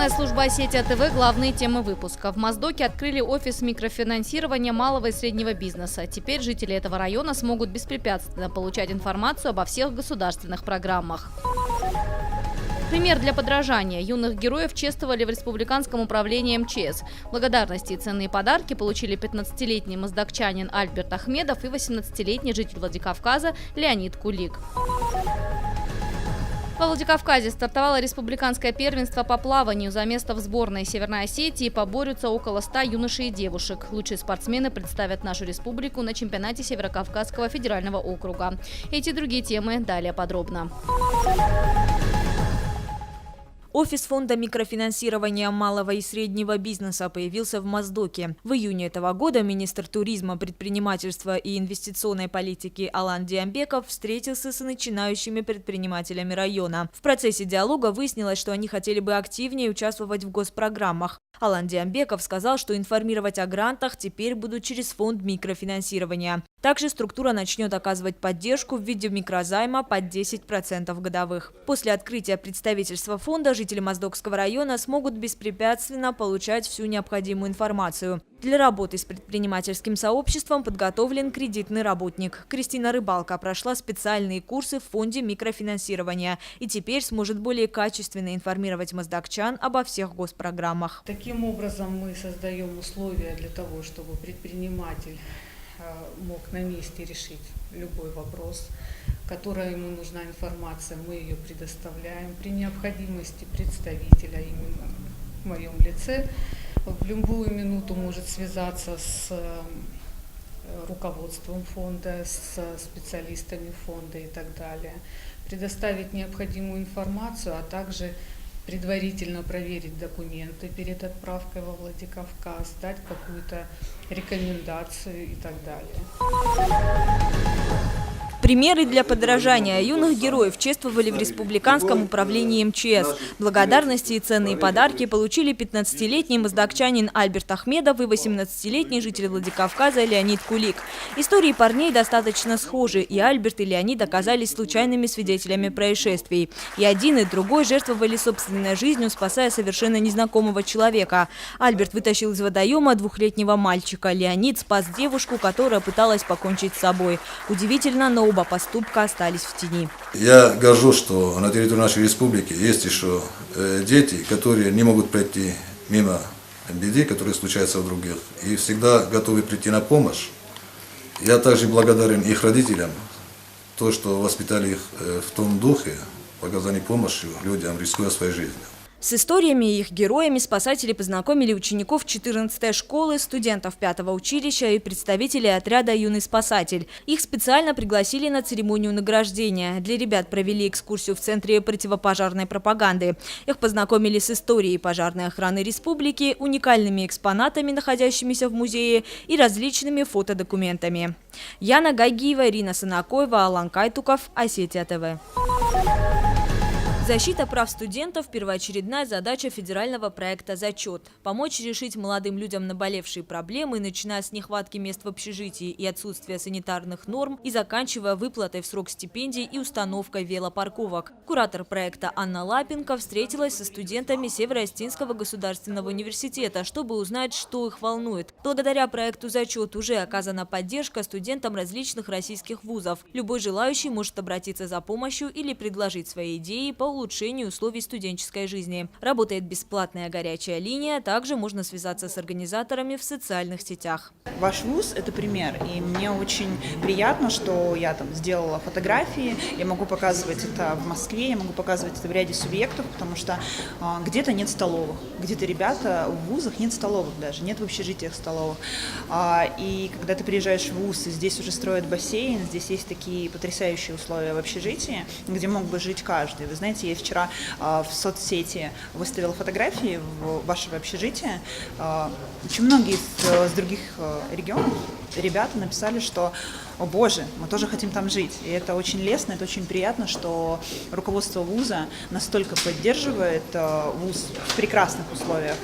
Информационная служба Осетия ТВ. Главные темы выпуска. В Моздоке открыли офис микрофинансирования малого и среднего бизнеса. Теперь жители этого района смогут беспрепятственно получать информацию обо всех государственных программах. Пример для подражания. Юных героев чествовали в Республиканском управлении МЧС. Благодарности и ценные подарки получили 15-летний моздокчанин Альберт Ахмедов и 18-летний житель Владикавказа Леонид Кулик. Во Владикавказе стартовало республиканское первенство по плаванию. За место в сборной Северной Осетии поборются около 100 юношей и девушек. Лучшие спортсмены представят нашу республику на чемпионате Северокавказского федерального округа. Эти и другие темы далее подробно. Офис фонда микрофинансирования малого и среднего бизнеса появился в Моздоке. В июне этого года министр туризма, предпринимательства и инвестиционной политики Алан Диамбеков встретился с начинающими предпринимателями района. В процессе диалога выяснилось, что они хотели бы активнее участвовать в госпрограммах. Алан Диамбеков сказал, что информировать о грантах теперь будут через фонд микрофинансирования. Также структура начнет оказывать поддержку в виде микрозайма под 10% годовых. После открытия представительства фонда жители Моздокского района смогут беспрепятственно получать всю необходимую информацию. Для работы с предпринимательским сообществом подготовлен кредитный работник. Кристина Рыбалка прошла специальные курсы в фонде микрофинансирования и теперь сможет более качественно информировать моздокчан обо всех госпрограммах. Таким образом мы создаем условия для того, чтобы предприниматель мог на месте решить любой вопрос, которая ему нужна информация, мы ее предоставляем. При необходимости представителя, именно в моем лице, в любую минуту может связаться с руководством фонда, с специалистами фонда и так далее, предоставить необходимую информацию, а также предварительно проверить документы перед отправкой во Владикавказ, дать какую-то рекомендацию и так далее. Примеры для подражания. Юных героев чествовали в Республиканском управлении МЧС. Благодарности и ценные подарки получили 15-летний моздокчанин Альберт Ахмедов и 18-летний житель Владикавказа Леонид Кулик. Истории парней достаточно схожи, и Альберт и Леонид оказались случайными свидетелями происшествий. И один, и другой жертвовали собственной жизнью, спасая совершенно незнакомого человека. Альберт вытащил из водоема 2-летнего мальчика. Леонид спас девушку, которая пыталась покончить с собой. Удивительно, но оба поступка остались в тени. Я горжусь, что на территории нашей республики есть еще дети, которые не могут пройти мимо беды, которые случаются у других, и всегда готовы прийти на помощь. Я также благодарен их родителям, то, что воспитали их в том духе, оказания помощи людям, рискуя своей жизнью. С историями и их героями спасатели познакомили учеников 14-й школы, студентов 5-го училища и представителей отряда «Юный спасатель». Их специально пригласили на церемонию награждения. Для ребят провели экскурсию в Центре противопожарной пропаганды. Их познакомили с историей пожарной охраны республики, уникальными экспонатами, находящимися в музее, и различными фотодокументами. Яна Гайгиева, Ирина Санакоева, Алан Кайтуков, Осетия ТВ. Защита прав студентов – первоочередная задача федерального проекта «Зачет». Помочь решить молодым людям наболевшие проблемы, начиная с нехватки мест в общежитии и отсутствия санитарных норм, и заканчивая выплатой в срок стипендий и установкой велопарковок. Куратор проекта Анна Лапенко встретилась со студентами Северо-Осетинского государственного университета, чтобы узнать, что их волнует. Благодаря проекту «Зачет» уже оказана поддержка студентам различных российских вузов. Любой желающий может обратиться за помощью или предложить свои идеи по улучшению условий студенческой жизни. Работает бесплатная горячая линия, также можно связаться с организаторами в социальных сетях. Ваш вуз – это пример, и мне очень приятно, что я там сделала фотографии, я могу показывать это в Москве, я могу показывать это в ряде субъектов, потому что где-то нет столовых, где-то ребята в вузах нет столовых даже, нет в общежитиях столовых. И когда ты приезжаешь в вуз, и здесь уже строят бассейн, здесь есть такие потрясающие условия в общежитии, где мог бы жить каждый. Вы знаете, я вчера в соцсети выставила фотографии вашего общежития. Очень многие из других регионов ребята написали, что «О боже, мы тоже хотим там жить». И это очень лестно, это очень приятно, что руководство вуза настолько поддерживает вуз в прекрасных условиях.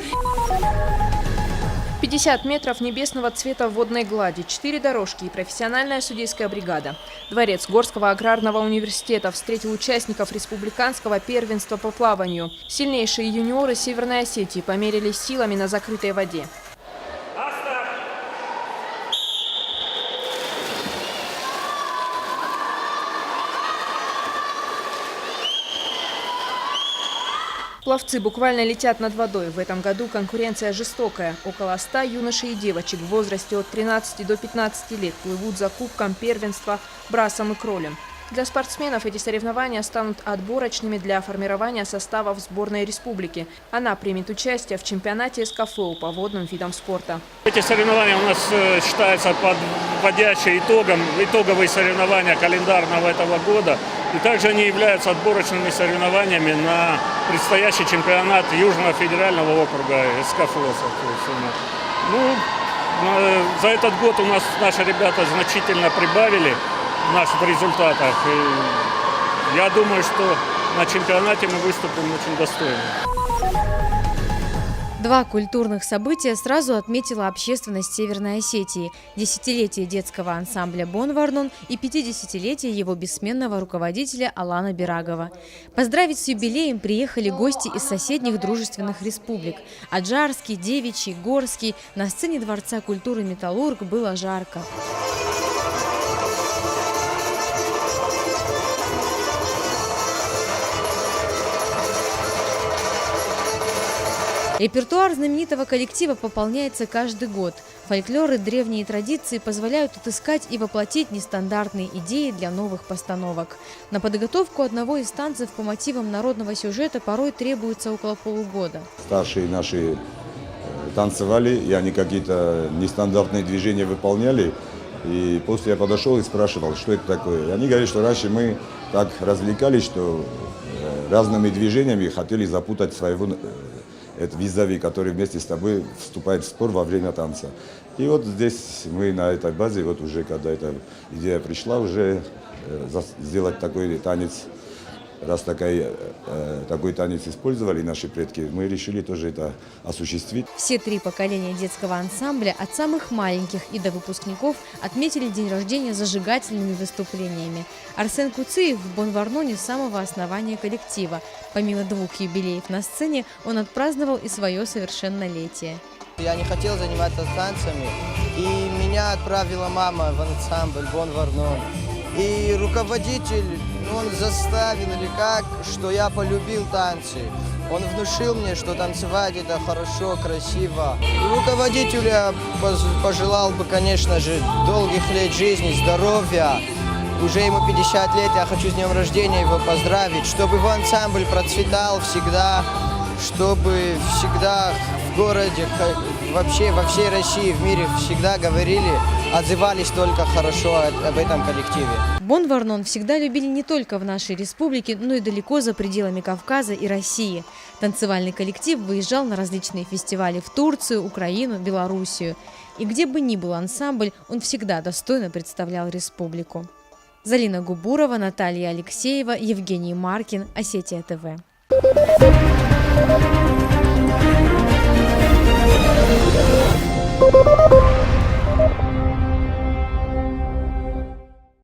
50 метров небесного цвета водной глади, 4 дорожки и профессиональная судейская бригада. Дворец Горского аграрного университета встретил участников республиканского первенства по плаванию. Сильнейшие юниоры Северной Осетии померились силами на закрытой воде. Пловцы буквально летят над водой. В этом году конкуренция жестокая. Около 100 юношей и девочек в возрасте от 13 до 15 лет плывут за кубком первенства брасом и кролем. Для спортсменов эти соревнования станут отборочными для формирования составов сборной республики. Она примет участие в чемпионате СКФУ по водным видам спорта. Эти соревнования у нас считаются подводящим итоговые соревнования календарного этого года. И также они являются отборочными соревнованиями на предстоящий чемпионат Южного федерального округа СКФУ. За этот год у нас наши ребята значительно прибавили в результатах. И я думаю, что на чемпионате мы выступим очень достойно. Два культурных события сразу отметила общественность Северной Осетии – десятилетие детского ансамбля «Бон Варнон» и 50-летие его бессменного руководителя Алана Берагова. Поздравить с юбилеем приехали гости из соседних дружественных республик – Аджарский, Девичий, Горский. На сцене Дворца культуры «Металлург» было жарко. Репертуар знаменитого коллектива пополняется каждый год. Фольклор и древние традиции позволяют отыскать и воплотить нестандартные идеи для новых постановок. На подготовку одного из танцев по мотивам народного сюжета порой требуется около полугода. Старшие наши танцевали, и они какие-то нестандартные движения выполняли. И после я подошел и спрашивал, что это такое. И они говорят, что раньше мы так развлекались, что разными движениями хотели запутать своего это визави, который вместе с тобой вступает в спор во время танца. И вот здесь мы на этой базе, вот уже когда эта идея пришла, уже сделать такой танец, раз такой танец использовали наши предки, мы решили тоже это осуществить. Все три поколения детского ансамбля, от самых маленьких и до выпускников, отметили день рождения зажигательными выступлениями. Арсен Куциев в «Бон Варноне» с самого основания коллектива. Помимо двух юбилеев на сцене, он отпраздновал и свое совершеннолетие. Я не хотел заниматься танцами, и меня отправила мама в ансамбль «Бон Варнон». И руководитель, он заставил или как, что я полюбил танцы. Он внушил мне, что танцевать это хорошо, красиво. Руководителю я пожелал бы, конечно же, долгих лет жизни, здоровья. Уже ему 50 лет, я хочу с днем рождения его поздравить, чтобы его ансамбль процветал всегда, чтобы всегда в городе, вообще во всей России, в мире всегда говорили, отзывались только хорошо об этом коллективе. «Бон Варнон» всегда любили не только в нашей республике, но и далеко за пределами Кавказа и России. Танцевальный коллектив выезжал на различные фестивали в Турцию, Украину, Белоруссию. И где бы ни был ансамбль, он всегда достойно представлял республику. Залина Губурова, Наталья Алексеева, Евгений Маркин, Осетия ТВ. Thank you.